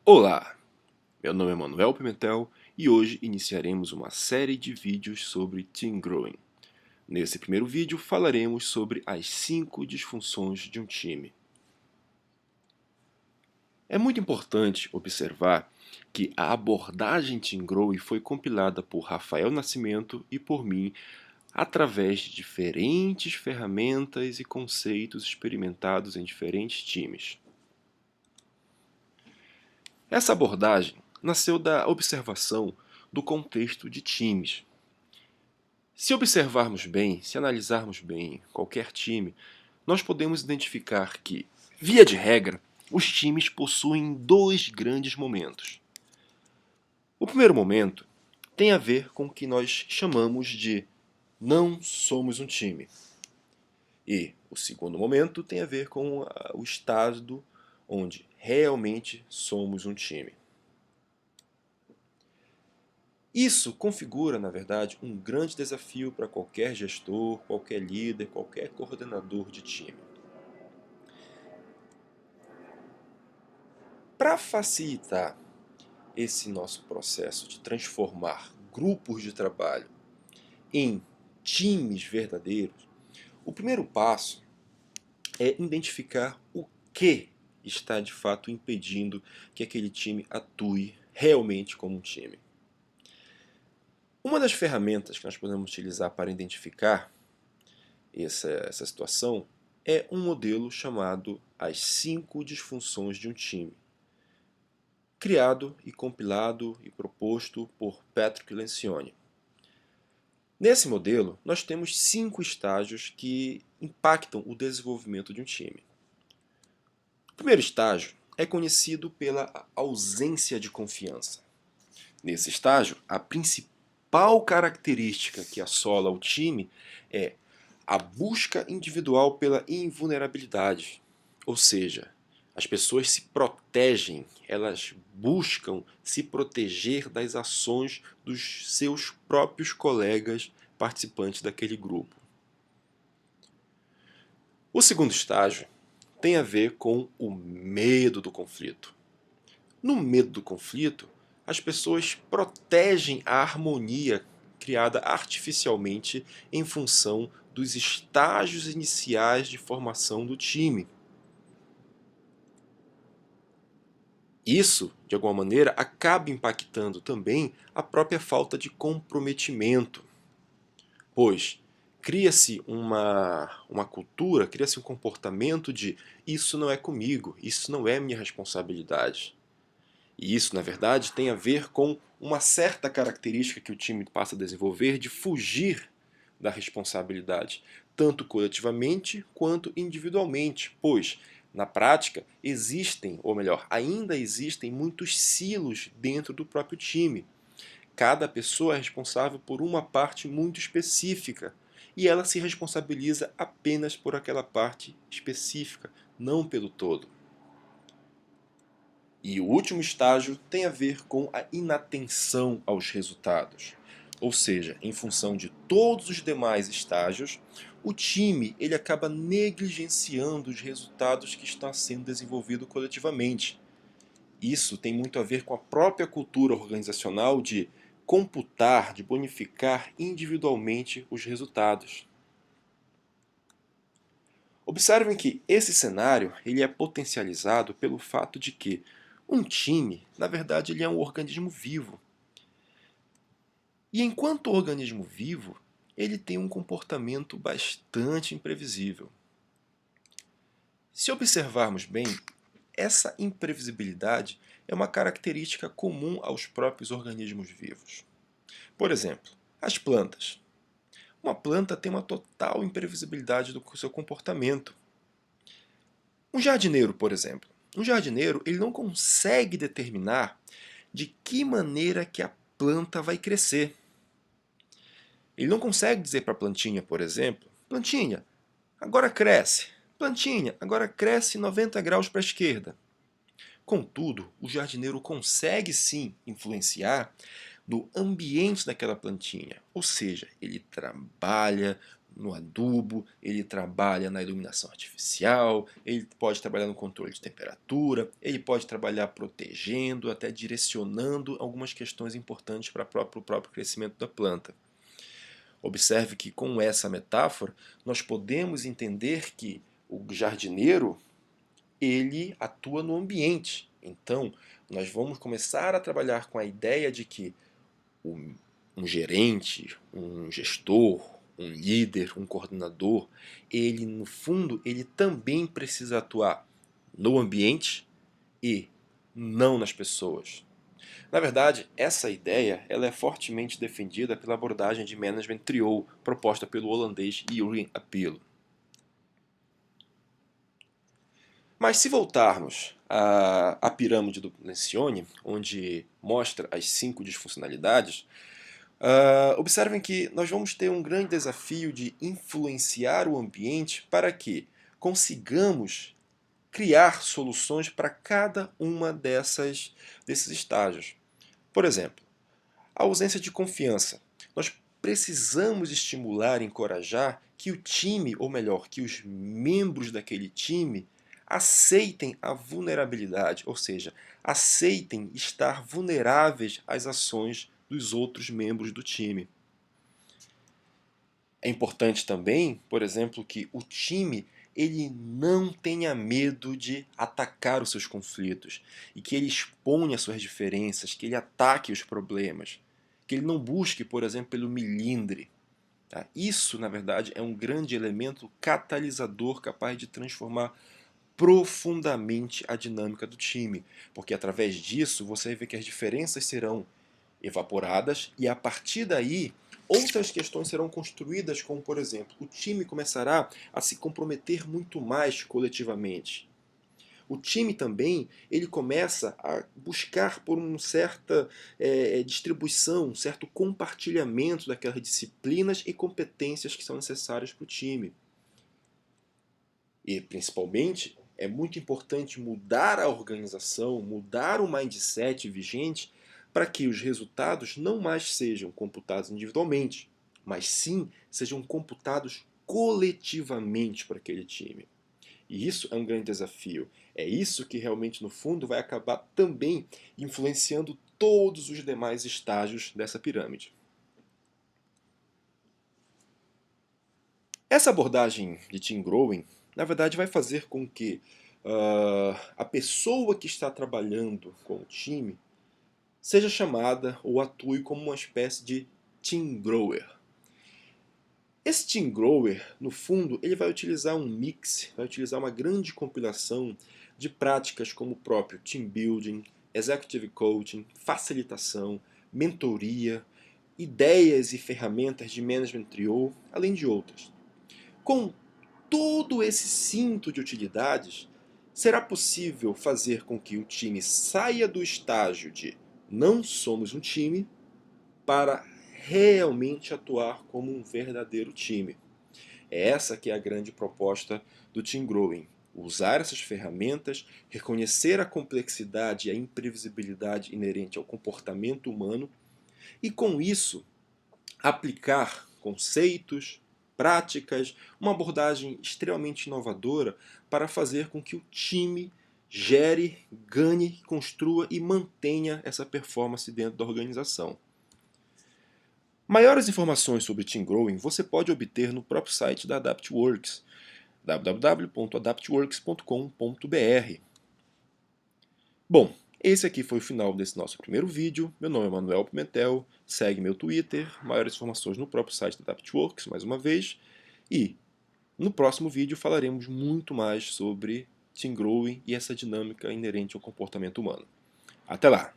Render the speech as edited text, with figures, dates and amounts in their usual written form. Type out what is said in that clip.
Olá, meu nome é Manuel Pimentel e hoje iniciaremos uma série de vídeos sobre Team Growing. Nesse primeiro vídeo falaremos sobre as 5 disfunções de um time. É muito importante observar que a abordagem Team Growing foi compilada por Rafael Nascimento e por mim através de diferentes ferramentas e conceitos experimentados em diferentes times. Essa abordagem nasceu da observação do contexto de times. Se observarmos bem, se analisarmos bem qualquer time, nós podemos identificar que, via de regra, os times possuem dois grandes momentos. O primeiro momento tem a ver com o que nós chamamos de não somos um time. E o segundo momento tem a ver com o estado onde realmente somos um time. Isso configura, na verdade, um grande desafio para qualquer gestor, qualquer líder, qualquer coordenador de time. Para facilitar esse nosso processo de transformar grupos de trabalho em times verdadeiros, o primeiro passo é identificar o que está de fato impedindo que aquele time atue realmente como um time. Uma das ferramentas que nós podemos utilizar para identificar essa situação é um modelo chamado As 5 Disfunções de um Time, criado e compilado e proposto por Patrick Lencioni. Nesse modelo, nós temos 5 estágios que impactam o desenvolvimento de um time. O primeiro estágio é conhecido pela ausência de confiança. Nesse estágio, a principal característica que assola o time é a busca individual pela invulnerabilidade. Ou seja, as pessoas se protegem, elas buscam se proteger das ações dos seus próprios colegas participantes daquele grupo. O segundo estágio tem a ver com o medo do conflito. No medo do conflito, as pessoas protegem a harmonia criada artificialmente em função dos estágios iniciais de formação do time. Isso, de alguma maneira, acaba impactando também a própria falta de comprometimento, pois cria-se uma cultura, cria-se um comportamento de isso não é comigo, isso não é minha responsabilidade. E isso, na verdade, tem a ver com uma certa característica que o time passa a desenvolver de fugir da responsabilidade, tanto coletivamente quanto individualmente, pois, na prática, existem, ou melhor, ainda existem muitos silos dentro do próprio time. Cada pessoa é responsável por uma parte muito específica e ela se responsabiliza apenas por aquela parte específica, não pelo todo. E o último estágio tem a ver com a inatenção aos resultados. Ou seja, em função de todos os demais estágios, o time ele acaba negligenciando os resultados que estão sendo desenvolvidos coletivamente. Isso tem muito a ver com a própria cultura organizacional de computar, de bonificar individualmente os resultados. Observem que esse cenário ele é potencializado pelo fato de que um time, na verdade, ele é um organismo vivo. E enquanto organismo vivo, ele tem um comportamento bastante imprevisível. Se observarmos bem, essa imprevisibilidade é uma característica comum aos próprios organismos vivos. Por exemplo, as plantas. Uma planta tem uma total imprevisibilidade do seu comportamento. Um jardineiro, por exemplo. Um jardineiro ele não consegue determinar de que maneira que a planta vai crescer. Ele não consegue dizer para a plantinha, por exemplo, plantinha, agora cresce. Plantinha, agora cresce 90 graus para a esquerda. Contudo, o jardineiro consegue sim influenciar no ambiente daquela plantinha. Ou seja, ele trabalha no adubo, ele trabalha na iluminação artificial, ele pode trabalhar no controle de temperatura, ele pode trabalhar protegendo, até direcionando algumas questões importantes para o próprio crescimento da planta. Observe que com essa metáfora nós podemos entender que o jardineiro ele atua no ambiente. Então, nós vamos começar a trabalhar com a ideia de que um gerente, um gestor, um líder, um coordenador, ele no fundo, ele também precisa atuar no ambiente e não nas pessoas. Na verdade, essa ideia ela é fortemente defendida pela abordagem de Management Trio proposta pelo holandês Jurgen Appelo. Mas se voltarmos à pirâmide do Lencioni, onde mostra as 5 disfuncionalidades, observem que nós vamos ter um grande desafio de influenciar o ambiente para que consigamos criar soluções para cada uma desses estágios. Por exemplo, a ausência de confiança. Nós precisamos estimular e encorajar que o time, ou melhor, que os membros daquele time aceitem a vulnerabilidade, ou seja, aceitem estar vulneráveis às ações dos outros membros do time. É importante também, por exemplo, que o time ele não tenha medo de atacar os seus conflitos e que ele exponha suas diferenças, que ele ataque os problemas, que ele não busque, por exemplo, pelo milindre. Tá? Isso, na verdade, é um grande elemento catalisador capaz de transformar profundamente a dinâmica do time, porque através disso você vê que as diferenças serão evaporadas e a partir daí outras questões serão construídas, como por exemplo, o time começará a se comprometer muito mais coletivamente. O time também ele começa a buscar por uma certa distribuição, um certo compartilhamento daquelas disciplinas e competências que são necessárias para o time. E principalmente é muito importante mudar a organização, mudar o mindset vigente para que os resultados não mais sejam computados individualmente, mas sim sejam computados coletivamente para aquele time. E isso é um grande desafio. É isso que realmente, no fundo, vai acabar também influenciando todos os demais estágios dessa pirâmide. Essa abordagem de team growing, na verdade, vai fazer com que a pessoa que está trabalhando com o time seja chamada ou atue como uma espécie de team grower. Esse team grower, no fundo, ele vai utilizar um mix, vai utilizar uma grande compilação de práticas como o próprio team building, executive coaching, facilitação, mentoria, ideias e ferramentas de management trio, além de outras. Com todo esse cinto de utilidades, será possível fazer com que o time saia do estágio de não somos um time para realmente atuar como um verdadeiro time. É essa que é a grande proposta do Team Growing. Usar essas ferramentas, reconhecer a complexidade e a imprevisibilidade inerente ao comportamento humano e, com isso, aplicar conceitos, práticas, uma abordagem extremamente inovadora para fazer com que o time gere, ganhe, construa e mantenha essa performance dentro da organização. Maiores informações sobre Team Growing você pode obter no próprio site da AdaptWorks, www.adaptworks.com.br. Bom, esse aqui foi o final desse nosso primeiro vídeo. Meu nome é Manuel Pimentel, segue meu Twitter, maiores informações no próprio site da AdaptWorks, mais uma vez. E no próximo vídeo falaremos muito mais sobre Team Growing e essa dinâmica inerente ao comportamento humano. Até lá!